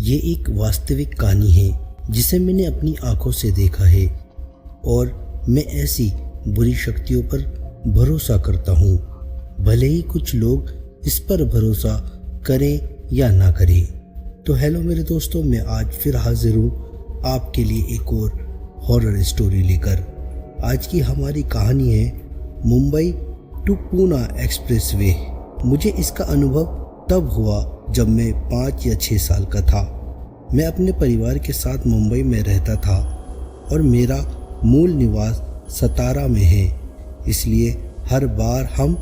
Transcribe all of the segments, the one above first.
ये एक वास्तविक कहानी है जिसे मैंने अपनी आंखों से देखा है और मैं ऐसी बुरी शक्तियों पर भरोसा करता हूँ, भले ही कुछ लोग इस पर भरोसा करें या ना करें। तो हेलो मेरे दोस्तों, मैं आज फिर हाजिर हूँ आपके लिए एक और हॉरर स्टोरी लेकर। आज की हमारी कहानी है मुंबई टू पूना एक्सप्रेसवे। मुझे इसका अनुभव तब हुआ जब मैं 5 या 6 साल का था। मैं अपने परिवार के साथ मुंबई में रहता था और मेरा मूल निवास सतारा में है, इसलिए हर बार हम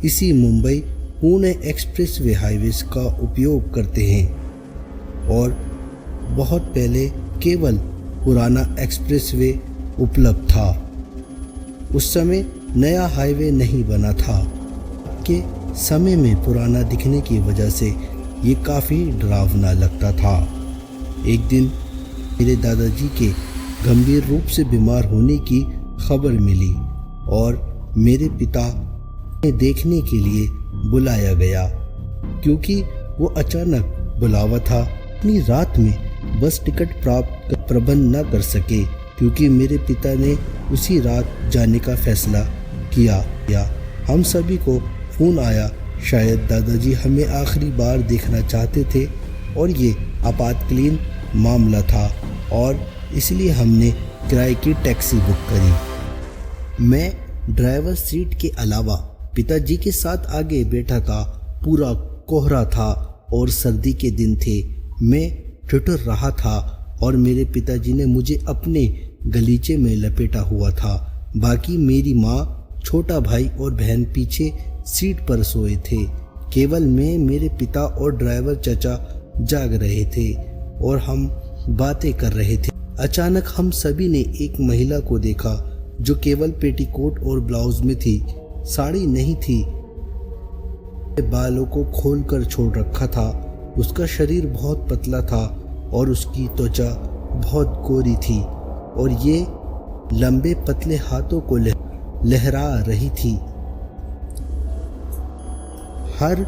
इसी मुंबई पुणे एक्सप्रेसवे हाईवे का उपयोग करते हैं। और बहुत पहले केवल पुराना एक्सप्रेसवे उपलब्ध था। उस समय नया हाईवे नहीं बना था। के समय में पुराना दिखने की वजह से ये काफ़ी डरावना लगता था। एक दिन मेरे दादाजी के गंभीर रूप से बीमार होने की खबर मिली और मेरे पिता ने देखने के लिए बुलाया गया। क्योंकि वो अचानक बुलावा था, इतनी रात में बस टिकट प्राप्त का प्रबंध न कर सके, क्योंकि मेरे पिता ने उसी रात जाने का फैसला किया। हम सभी को फोन आया, शायद दादाजी हमें आखिरी बार देखना चाहते थे और ये आपातकालीन मामला था और इसलिए हमने किराए की टैक्सी बुक करी। मैं ड्राइवर सीट के अलावा पिताजी के साथ आगे बैठा था। पूरा कोहरा था और सर्दी के दिन थे। मैं ठिठुर रहा था और मेरे पिताजी ने मुझे अपने गलीचे में लपेटा हुआ था। बाकी मेरी माँ, छोटा भाई और बहन पीछे सीट पर सोए थे। केवल मैं, मेरे पिता और ड्राइवर चाचा जाग रहे थे और हम बातें कर रहे थे। अचानक हम सभी ने एक महिला को देखा जो केवल पेटीकोट और ब्लाउज में थी, साड़ी नहीं थी। बालों को खोलकर छोड़ रखा था। उसका शरीर बहुत पतला था और उसकी त्वचा बहुत गोरी थी और ये लंबे पतले हाथों को लहरा रही थी। हर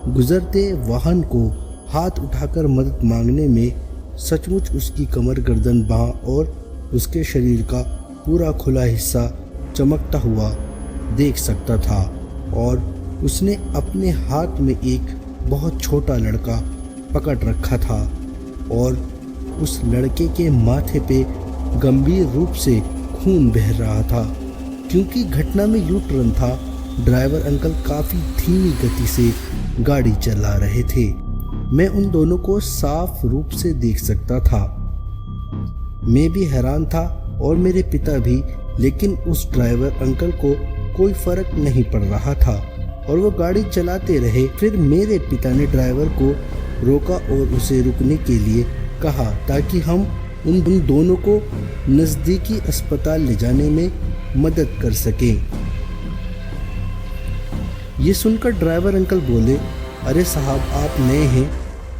गुजरते वाहन को हाथ उठाकर मदद मांगने में सचमुच उसकी कमर, गर्दन, बाँह और उसके शरीर का पूरा खुला हिस्सा चमकता हुआ देख सकता था। और उसने अपने हाथ में एक बहुत छोटा लड़का पकड़ रखा था और उस लड़के के माथे पे गंभीर रूप से खून बह रहा था। क्योंकि घटना में यू टर्न था, ड्राइवर अंकल काफ़ी धीमी गति से गाड़ी चला रहे थे। मैं उन दोनों को साफ रूप से देख सकता था। मैं भी हैरान था और मेरे पिता भी, लेकिन उस ड्राइवर अंकल को कोई फर्क नहीं पड़ रहा था और वो गाड़ी चलाते रहे। फिर मेरे पिता ने ड्राइवर को रोका और उसे रुकने के लिए कहा ताकि हम उन दोनों को नज़दीकी अस्पताल ले जाने में मदद कर सकें। ये सुनकर ड्राइवर अंकल बोले, अरे साहब, आप नए हैं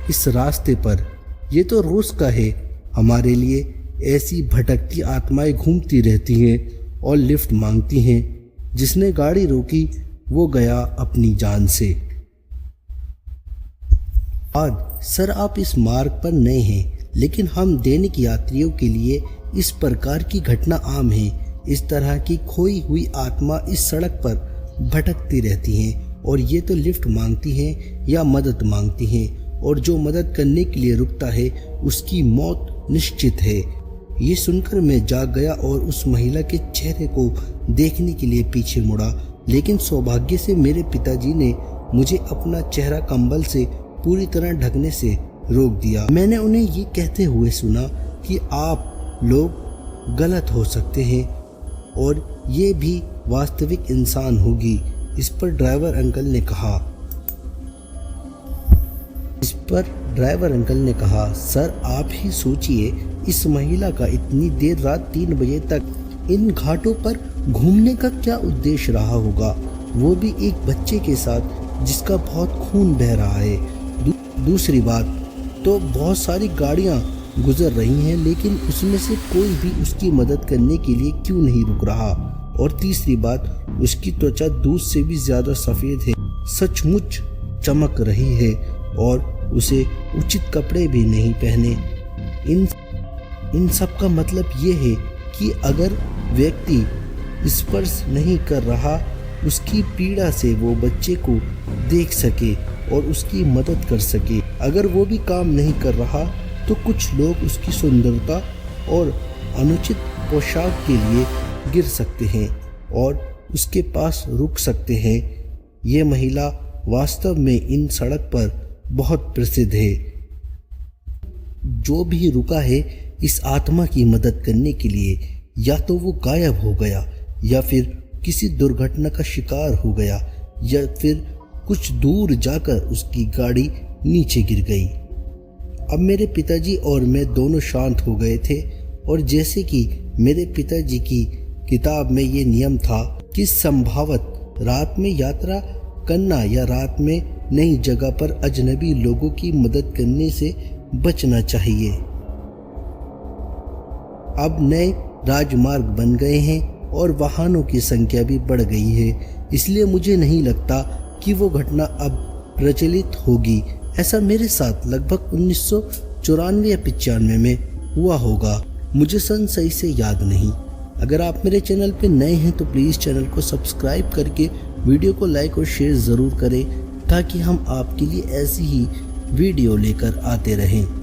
इस रास्ते पर, ये तो रोज का है। हमारे लिए ऐसी भटकती आत्माएं घूमती रहती हैं और लिफ्ट मांगती हैं। जिसने गाड़ी रोकी वो गया अपनी जान से। आज सर, आप इस मार्ग पर नए हैं, लेकिन हम दैनिक यात्रियों के लिए इस प्रकार की घटना आम है। इस तरह की खोई हुई आत्मा इस सड़क पर भटकती रहती हैं और ये तो लिफ्ट मांगती हैं या मदद मांगती हैं, और जो मदद करने के लिए रुकता है उसकी मौत निश्चित है। ये सुनकर मैं जाग गया और उस महिला के चेहरे को देखने के लिए पीछे मुड़ा, लेकिन सौभाग्य से मेरे पिताजी ने मुझे अपना चेहरा कंबल से पूरी तरह ढकने से रोक दिया। मैंने उन्हें ये कहते हुए सुना कि आप लोग गलत हो सकते हैं और ये भी वास्तविक इंसान होगी। इस पर ड्राइवर अंकल ने कहा, सर आप ही सोचिए, इस महिला का इतनी देर रात 3 बजे तक इन घाटों पर घूमने का क्या उद्देश्य रहा होगा, वो भी एक बच्चे के साथ जिसका बहुत खून बह रहा है। दूसरी बात तो बहुत सारी गाड़ियां गुजर रही हैं, लेकिन उसमें से कोई भी उसकी मदद करने के लिए क्यों नहीं रुक रहा। और तीसरी बात, उसकी त्वचा दूध से भी ज्यादा सफ़ेद है, सचमुच चमक रही है और उसे उचित कपड़े भी नहीं पहने। इन सब का मतलब ये है कि अगर व्यक्ति स्पर्श नहीं कर रहा, उसकी पीड़ा से वो बच्चे को देख सके और उसकी मदद कर सके। अगर वो भी काम नहीं कर रहा तो कुछ लोग उसकी सुंदरता और अनुचित पोशाक के लिए गिर सकते हैं और उसके पास रुक सकते हैं। ये महिला वास्तव में इन सड़क पर बहुत प्रसिद्ध है। जो भी रुका है इस आत्मा की मदद करने के लिए, या तो वो गायब हो गया, या फिर किसी दुर्घटना का शिकार हो गया, या फिर कुछ दूर जाकर उसकी गाड़ी नीचे गिर गई। अब मेरे पिताजी और मैं दोनों शांत हो गए थे, और जैसे कि मेरे पिताजी की किताब में ये नियम था कि संभवत रात में यात्रा करना या रात में नई जगह पर अजनबी लोगों की मदद करने से बचना चाहिए। अब नए राजमार्ग बन गए हैं और वाहनों की संख्या भी बढ़ गई है, इसलिए मुझे नहीं लगता कि वो घटना अब प्रचलित होगी। ऐसा मेरे साथ लगभग 1994 या 95 में हुआ होगा, मुझे सन सही से याद नहीं। अगर आप मेरे चैनल पे नए हैं तो प्लीज़ चैनल को सब्सक्राइब करके वीडियो को लाइक और शेयर ज़रूर करें, ताकि हम आपके लिए ऐसी ही वीडियो लेकर आते रहें।